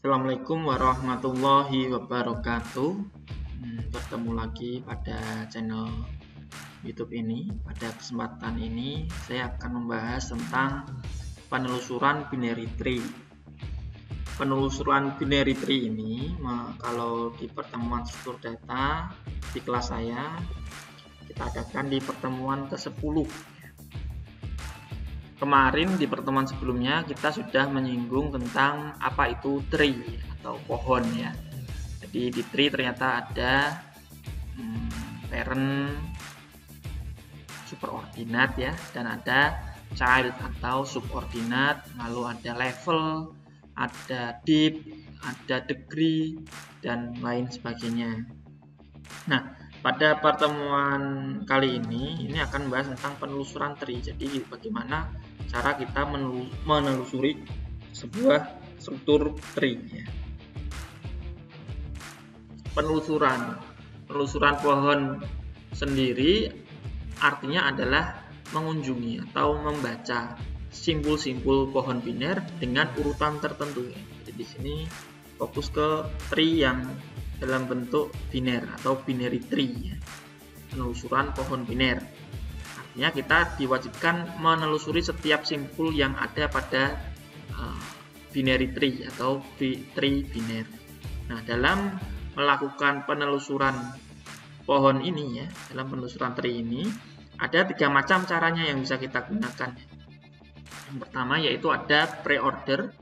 Assalamualaikum warahmatullahi wabarakatuh. Bertemu lagi pada channel YouTube ini. Pada kesempatan ini saya akan membahas tentang penelusuran binary tree. Penelusuran binary tree ini kalau di pertemuan struktur data di kelas saya kita adakan di pertemuan ke-10. Kemarin di pertemuan sebelumnya kita sudah menyinggung tentang apa itu tree atau pohon ya. Jadi di tree ternyata ada parent, superordinate ya, dan ada child atau subordinate, lalu ada level, ada deep, ada degree, dan lain sebagainya. Nah, pada pertemuan kali ini akan membahas tentang penelusuran tree. Jadi bagaimana cara kita menelusuri sebuah struktur tree ya. Penelusuran pohon sendiri artinya adalah mengunjungi atau membaca simpul-simpul pohon biner dengan urutan tertentu ya. Jadi di sini fokus ke tree yang dalam bentuk biner atau binary tree ya. Penelusuran pohon biner artinya kita diwajibkan menelusuri setiap simpul yang ada pada binary tree atau tree biner. Nah, dalam melakukan penelusuran pohon ini ya, dalam penelusuran tree ini ada 3 macam caranya yang bisa kita gunakan. Yang pertama yaitu ada pre-order,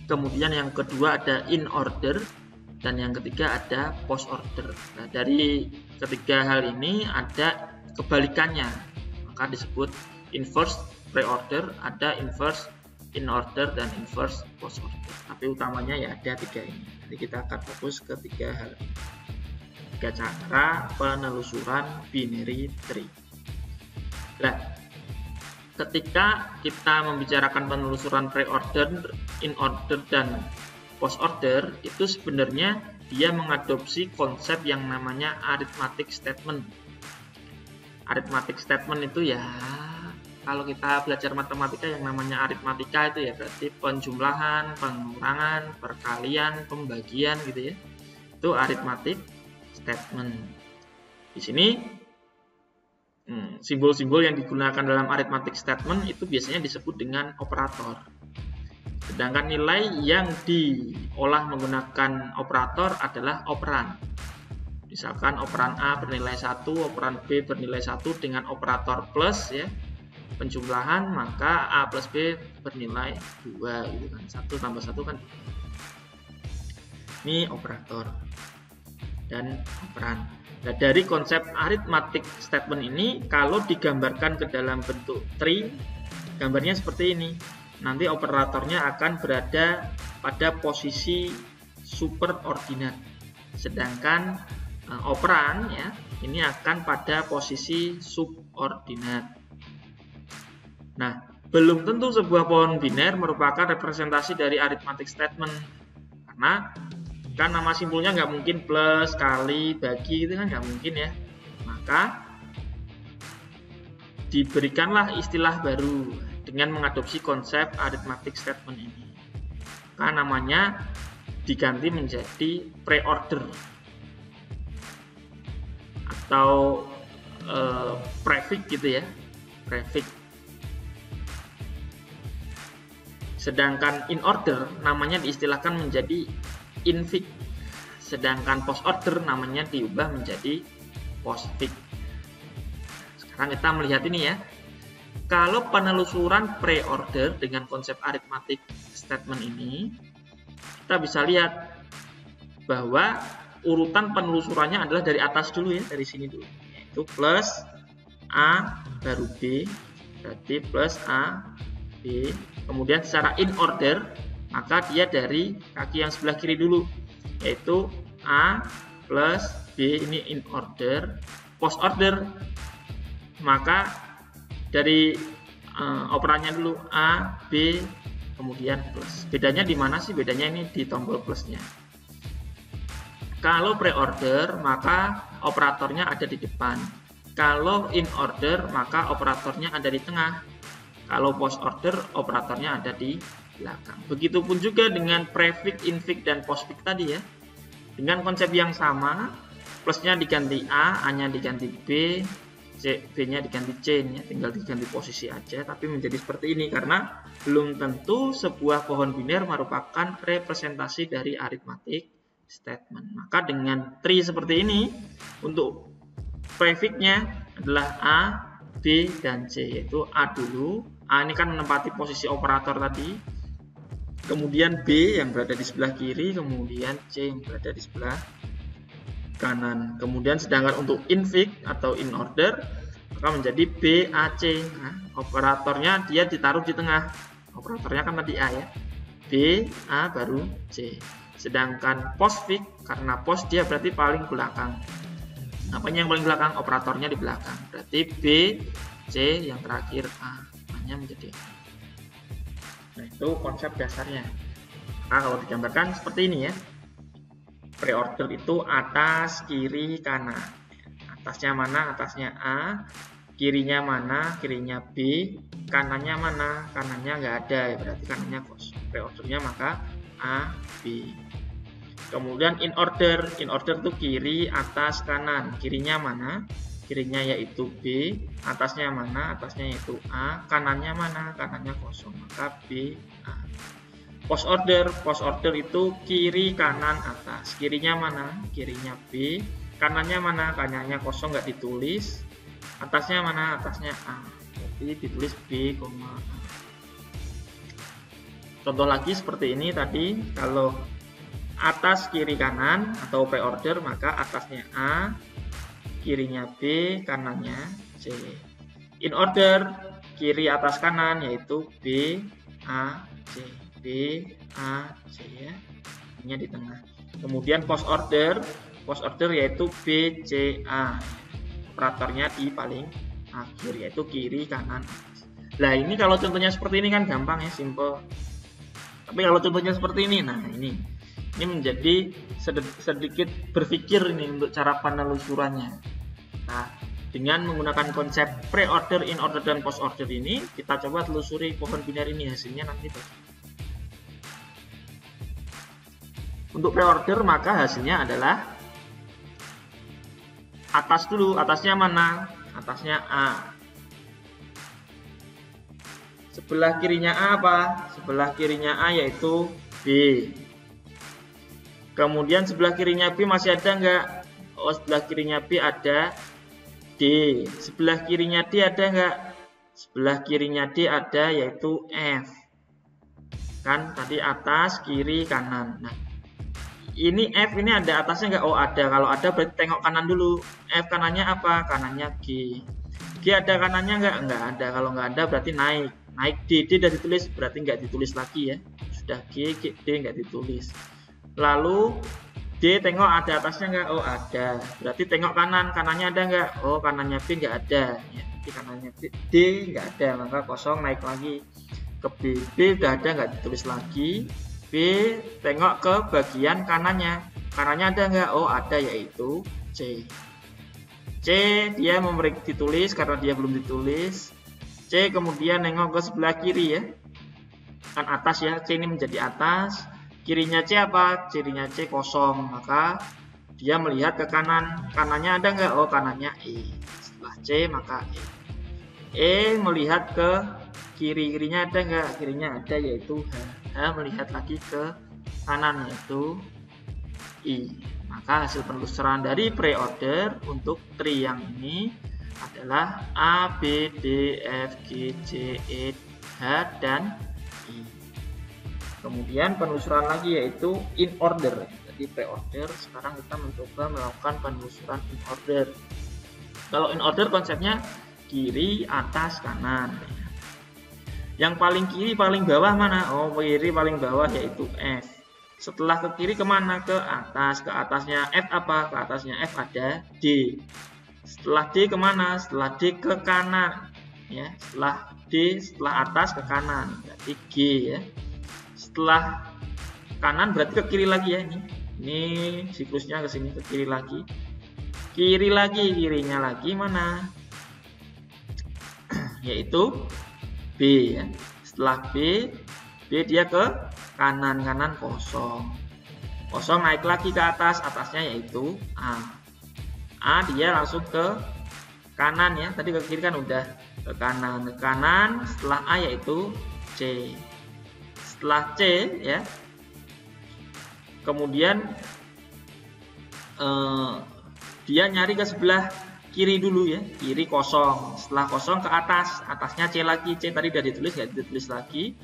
kemudian yang kedua ada in order, dan yang ketiga ada post order. Nah, dari ketiga hal ini ada kebalikannya, maka disebut inverse pre-order, ada inverse in order, dan inverse post order. Tapi utamanya ya ada 3 ini. Jadi kita akan fokus ke 3 hal, 3 cara penelusuran binary tree. Nah, ketika kita membicarakan penelusuran pre-order, in order, dan post order, itu sebenarnya dia mengadopsi konsep yang namanya arithmetic statement. Arithmetic statement itu ya, kalau kita belajar matematika yang namanya aritmatika itu ya berarti penjumlahan, pengurangan, perkalian, pembagian gitu ya. Itu arithmetic statement. Di sini simbol-simbol yang digunakan dalam arithmetic statement itu biasanya disebut dengan operator. Sedangkan nilai yang diolah menggunakan operator adalah operan. Misalkan operan A bernilai 1, operan B bernilai 1 dengan operator plus ya, penjumlahan, maka A plus B bernilai 2 gitu kan. 1 tambah 1 kan. Ini operator dan operan. Nah, dari konsep arithmetic statement ini kalau digambarkan ke dalam bentuk tree, gambarnya seperti ini. Nanti operatornya akan berada pada posisi superordinate, sedangkan operan ya ini akan pada posisi subordinate. Nah, belum tentu sebuah pohon biner merupakan representasi dari arithmetic statement, karena kan nama simpulnya nggak mungkin plus, kali, bagi, itu kan nggak mungkin ya. Maka diberikanlah istilah baru dengan mengadopsi konsep arithmetic statement ini. Maka namanya diganti menjadi pre-order atau prefix gitu ya, prefix. Sedangkan in order namanya diistilahkan menjadi infix. Sedangkan post order namanya diubah menjadi postfix. Sekarang kita melihat ini ya. Kalau penelusuran pre-order dengan konsep arithmetic statement ini, kita bisa lihat bahwa urutan penelusurannya adalah dari atas dulu ya, dari sini dulu. Yaitu plus A baru B, berarti plus A, B. Kemudian secara in order, maka dia dari kaki yang sebelah kiri dulu, yaitu A plus B, ini in order. Post order, maka dari operannya dulu A, B, kemudian plus. Bedanya di mana sih? Bedanya ini di tombol plusnya. Kalau pre-order maka operatornya ada di depan. Kalau in order maka operatornya ada di tengah. Kalau post order operatornya ada di belakang. Begitupun juga dengan prefix, infix, dan postfix tadi ya. Dengan konsep yang sama, plusnya diganti A, A-nya diganti B, B-nya diganti C, ya. Tinggal diganti posisi aja, tapi menjadi seperti ini karena belum tentu sebuah pohon biner merupakan representasi dari arithmetic statement. Maka dengan tree seperti ini, untuk prefixnya adalah A, B, dan C, yaitu A dulu. A ini kan menempati posisi operator tadi. Kemudian B yang berada di sebelah kiri, kemudian C yang berada di sebelah kanan. Kemudian sedangkan untuk infix atau in order, maka menjadi B, A, C. Nah, operatornya dia ditaruh di tengah. Operatornya kan tadi A ya. B, A, baru C. Sedangkan postfix, karena post dia berarti paling belakang. Apanya yang paling belakang? Operatornya di belakang. Berarti B, C, yang terakhir A. Hanya menjadi A. Nah, itu konsep dasarnya. Nah, kalau digambarkan seperti ini ya. Preorder itu atas, kiri, kanan. Atasnya mana? Atasnya A. Kirinya mana? Kirinya B. Kanannya mana? Kanannya nggak ada ya, berarti kanannya kosong. Preordernya maka A, B. Kemudian in order. In order itu kiri, atas, kanan. Kirinya mana? Kirinya yaitu B, atasnya mana? Atasnya yaitu A, kanannya mana? Kanannya kosong, maka B, A. Post order. Post order itu kiri, kanan, atas. Kirinya mana? Kirinya B, kanannya mana? Kanannya kosong, nggak ditulis. Atasnya mana? Atasnya A, jadi ditulis B, A. Contoh lagi seperti ini tadi, kalau atas, kiri, kanan atau preorder, maka atasnya A, kirinya B, kanannya C. In order, kiri, atas, kanan, yaitu B, A, C. B, A, C ya. Ini di tengah. Kemudian post order yaitu B, C, A. Operatornya di paling akhir, yaitu kiri, kanan, atas. Nah, ini kalau contohnya seperti ini kan gampang ya, simple. Tapi kalau contohnya seperti ini, nah ini menjadi sedikit berpikir ini untuk cara penelusurannya. Nah, dengan menggunakan konsep pre-order, in order, dan post order ini, kita coba telusuri pohon biner ini, hasilnya nanti. Untuk pre-order maka hasilnya adalah atas dulu. Atasnya mana? Atasnya A. Sebelah kirinya A apa? Sebelah kirinya A yaitu B. Kemudian sebelah kirinya B masih ada nggak? Oh, sebelah kirinya B ada D. Sebelah kirinya D ada nggak? Sebelah kirinya D ada yaitu F. Kan tadi atas, kiri, kanan. Nah, ini F ini ada atasnya nggak? Oh ada. Kalau ada berarti tengok kanan dulu. F kanannya apa? Kanannya G. G ada kanannya nggak? Nggak ada. Kalau nggak ada berarti naik. Naik D. D udah ditulis, berarti nggak ditulis lagi ya. Sudah G, D nggak ditulis. Lalu D tengok ada atasnya nggak? Oh ada. Berarti tengok kanan. Kanannya ada nggak? Oh kanannya B nggak ada. Ya, berarti kanannya D nggak ada. Maka kosong, naik lagi ke B. B udah ada, nggak ditulis lagi. B tengok ke bagian kanannya. Kanannya ada nggak? Oh ada, yaitu C. C dia memberi ditulis karena dia belum ditulis. C kemudian nengok ke sebelah kiri ya. Kan atas ya. C ini menjadi atas. Kirinya C apa? Kirinya C kosong. Maka dia melihat ke kanan. Kanannya ada nggak? Oh kanannya E. Setelah C maka E. E melihat ke kiri. Kirinya ada nggak? Kirinya ada, yaitu H. H melihat lagi ke kanan, yaitu I. Maka hasil penelusuran dari pre-order untuk tree yang ini adalah A, B, D, F, G, C, E, H, dan I. Kemudian penelusuran lagi yaitu in order. Jadi pre-order, sekarang kita mencoba melakukan penelusuran in order. Kalau in order konsepnya kiri, atas, kanan. Yang paling kiri paling bawah mana? Oh kiri paling bawah yaitu F. Setelah ke kiri kemana? Ke atas. Ke atasnya F apa? Ke atasnya F ada D. Setelah D kemana? Setelah D ke kanan. Ya, setelah D setelah atas ke kanan. Berarti G ya. Setelah kanan berarti ke kiri lagi ya ini. Ini siklusnya ke sini, ke kiri lagi. Kiri lagi, kirinya lagi mana? Yaitu B ya. Setelah B B dia ke kanan, kanan kosong. Kosong naik lagi ke atas, atasnya yaitu A. A dia langsung ke kanan ya. Tadi ke kiri kan udah ke kanan. Ke kanan setelah A yaitu C. Setelah C ya. Kemudian dia nyari ke sebelah kiri dulu ya, kiri kosong. Setelah kosong ke atas, atasnya C lagi. C tadi udah ditulis, nggak ditulis lagi.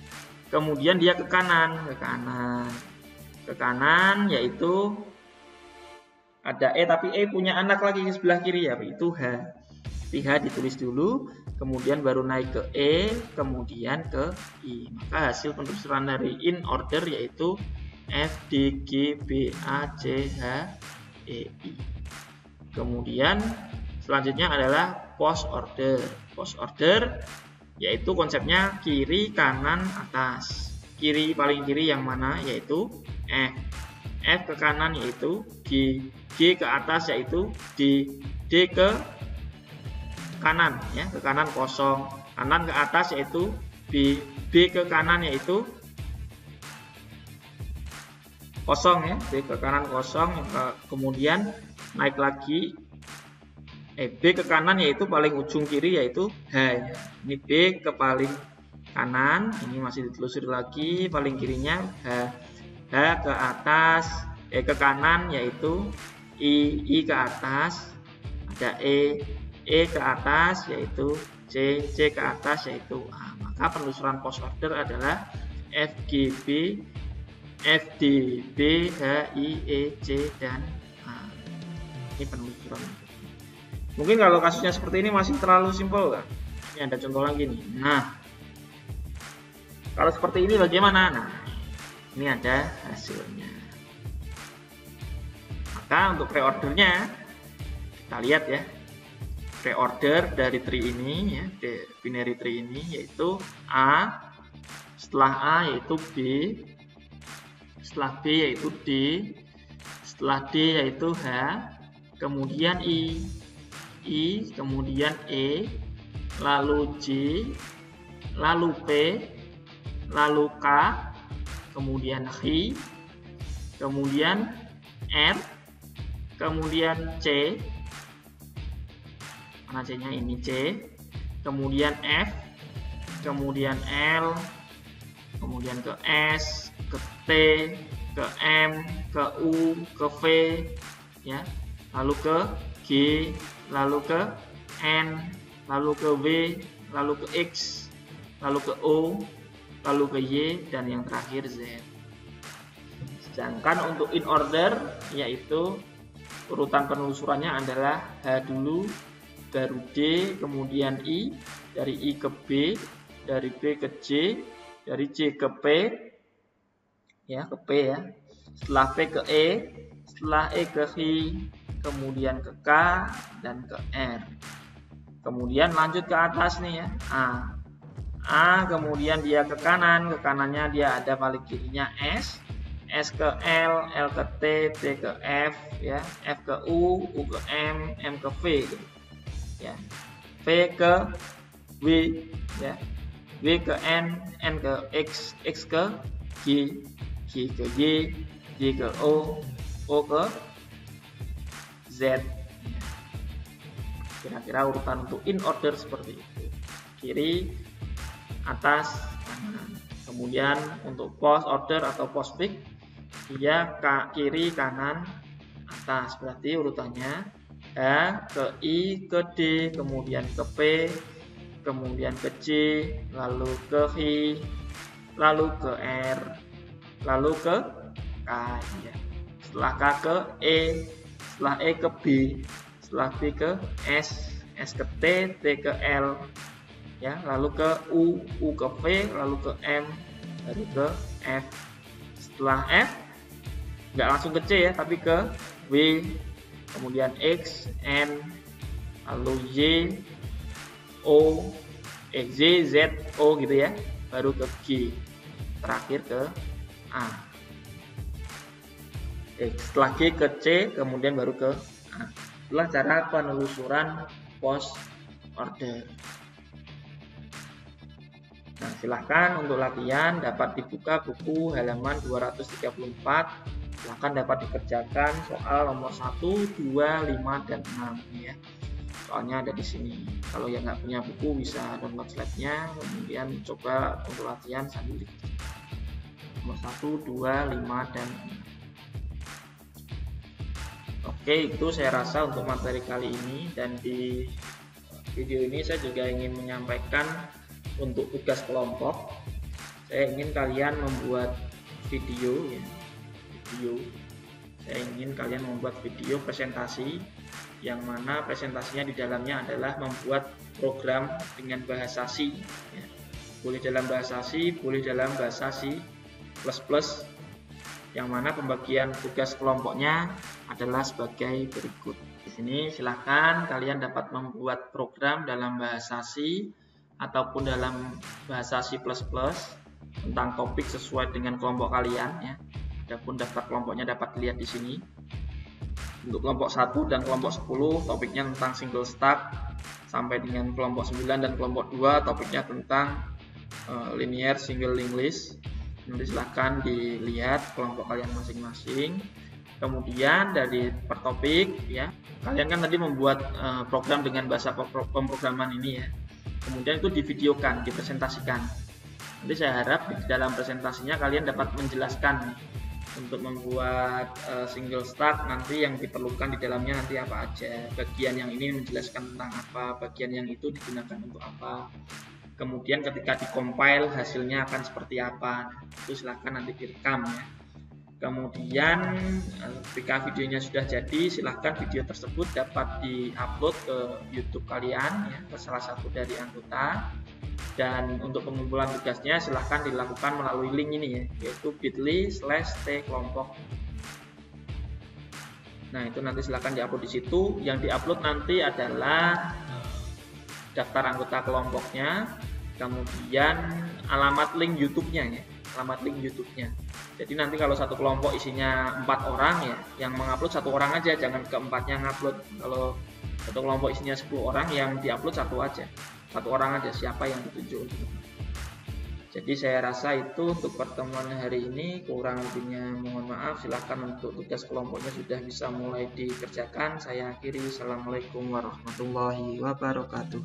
Kemudian dia ke kanan, ke kanan yaitu ada E, tapi E punya anak lagi ke sebelah kiri ya, itu H. H ditulis dulu, kemudian baru naik ke E, kemudian ke I. Maka hasil penelusuran dari in order yaitu F, D, G, B, A, C, H, E, I. Kemudian selanjutnya adalah post order. Post order yaitu konsepnya kiri, kanan, atas. Kiri paling kiri yang mana yaitu F. F ke kanan yaitu G. G ke atas yaitu D. D ke kanan ya, ke kanan kosong. Kanan ke atas yaitu B. B ke kanan yaitu kosong ya, B ke kanan kosong. Kemudian naik lagi B ke kanan yaitu paling ujung kiri yaitu H. Ini B ke paling kanan, ini masih ditelusuri lagi paling kirinya H. H ke atas, ke kanan yaitu I. I ke atas ada E. E ke atas yaitu C. C ke atas yaitu A. Maka penelusuran post order adalah F, G, B, F, D, B, H, I, E, C, dan A. Ini penelusuran. Mungkin kalau kasusnya seperti ini masih terlalu simpel kan? Ini ada contoh lagi nih. Nah, kalau seperti ini bagaimana? Nah, ini ada hasilnya. Maka untuk reordernya kita lihat ya. Reorder dari tree ini ya, binary tree ini yaitu A, setelah A yaitu B, setelah B yaitu D, setelah D yaitu H, kemudian I, kemudian E, lalu J, lalu P, lalu K, kemudian I, kemudian R, kemudian C, mana C-nya ini C, kemudian F, kemudian L, kemudian ke S, ke T, ke M, ke U, ke V, ya, lalu ke G, lalu ke N, lalu ke W, lalu ke X, lalu ke O, lalu ke Y, dan yang terakhir Z. Sedangkan untuk in order yaitu urutan penelusurannya adalah H dulu, baru D, kemudian I, dari I ke B, dari B ke J, dari J ke P, ya ke P ya, setelah P ke E, setelah E ke I, kemudian ke K, dan ke R. Kemudian lanjut ke atas nih ya, A, kemudian dia ke kanan, ke kanannya dia ada paling kirinya S, S ke L, L ke T, T ke F, ya, F ke U ke M, M ke V, gitu. Ya, V ke W, ya, W ke N, N ke X, X ke G, G ke Y, Y ke O, O ke Z. Kira-kira urutan untuk in order seperti itu, kiri, atas, kanan. Kemudian untuk post order atau postfix dia kiri, kanan, atas, berarti urutannya H ke I ke D, kemudian ke P, kemudian ke J, lalu ke I, lalu ke R, lalu ke K, ya. Setelah K ke E, setelah E ke B, setelah B ke S, S ke T, T ke L, ya, lalu ke U, U ke V, lalu ke M, lalu ke F. Setelah F nggak langsung ke C ya, tapi ke W, kemudian X, N, lalu Y, O, Z, Z, O gitu ya, baru ke G, terakhir ke A. Setelah G ke C, kemudian baru ke A. Itulah cara penelusuran post order. Nah, Silahkan untuk latihan dapat dibuka buku halaman 234. Silahkan dapat dikerjakan soal nomor 1, 2, 5, dan 6 ya. Soalnya ada di sini. Kalau yang nggak punya buku bisa download slide-nya, kemudian coba untuk latihan sambil dikerjakan. Nomor 1, 2, 5, dan 6. Oke, itu saya rasa untuk materi kali ini, dan di video ini saya juga ingin menyampaikan untuk tugas kelompok. Saya ingin kalian membuat video ya. Saya ingin kalian membuat video presentasi yang mana presentasinya di dalamnya adalah membuat program dengan bahasa C ya. Boleh dalam bahasa C, boleh dalam bahasa C++, yang mana pembagian tugas kelompoknya adalah sebagai berikut. Di sini silahkan kalian dapat membuat program dalam bahasa C ataupun dalam bahasa C++ tentang topik sesuai dengan kelompok kalian ya. Adapun daftar kelompoknya dapat dilihat di sini. Untuk kelompok 1 dan kelompok 10 topiknya tentang single stack, sampai dengan kelompok 9 dan kelompok 2 topiknya tentang linear single linked list. Nanti silahkan dilihat kelompok kalian masing-masing. Kemudian dari per topik ya, kalian kan tadi membuat program dengan bahasa pemrograman ini ya. Kemudian itu divideokan, dipresentasikan. Nanti saya harap di dalam presentasinya kalian dapat menjelaskan nih, untuk membuat single stack nanti yang diperlukan di dalamnya nanti apa aja. Bagian yang ini menjelaskan tentang apa, bagian yang itu digunakan untuk apa. Kemudian ketika di-compile hasilnya akan seperti apa, itu silahkan nanti direkam ya. Kemudian ketika videonya sudah jadi, silahkan video tersebut dapat di-upload ke YouTube kalian ya, ke salah satu dari anggota. Dan untuk pengumpulan tugasnya silahkan dilakukan melalui link ini ya, yaitu bit.ly/t-kelompok. Nah itu nanti silahkan diupload di situ. Yang diupload nanti adalah daftar anggota kelompoknya, kemudian alamat link YouTube-nya ya, alamat link YouTube-nya. Jadi nanti kalau satu kelompok isinya 4 orang ya, yang mengupload 1 orang aja, jangan keempatnya ngupload. Kalau satu kelompok isinya 10 orang, yang diupload 1 aja, 1 orang aja, siapa yang ditunjuk untuk. Jadi saya rasa itu untuk pertemuan hari ini. Kurang lebihnya mohon maaf. Silahkan untuk tugas kelompoknya sudah bisa mulai dikerjakan. Saya akhiri. Assalamualaikum warahmatullahi wabarakatuh.